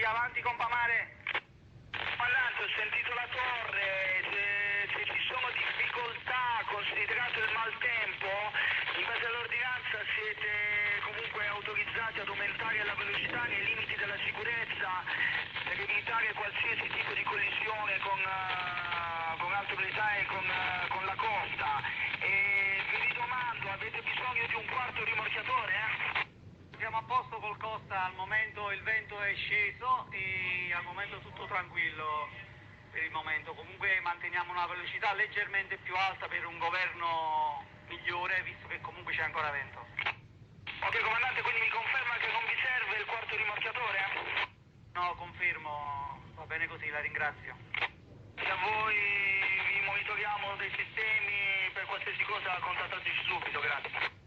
avanti compamare. Comandante, ho sentito la torre, se ci sono difficoltà considerato il maltempo, in base all'ordinanza siete comunque autorizzati ad aumentare la velocità nei limiti della sicurezza per evitare qualsiasi tipo di collisione con altre velocità e con la costa. E vi ridomando, avete bisogno di un quarto rimorchiatore? Siamo a posto col Costa, al momento il vento è sceso e al momento tutto tranquillo per il momento. Comunque manteniamo una velocità leggermente più alta per un governo migliore, visto che comunque c'è ancora vento. Ok comandante, quindi mi conferma che non vi serve il quarto rimorchiatore? No, confermo, va bene così, la ringrazio. Se a voi vi monitoriamo dei sistemi, per qualsiasi cosa contattateci subito, grazie.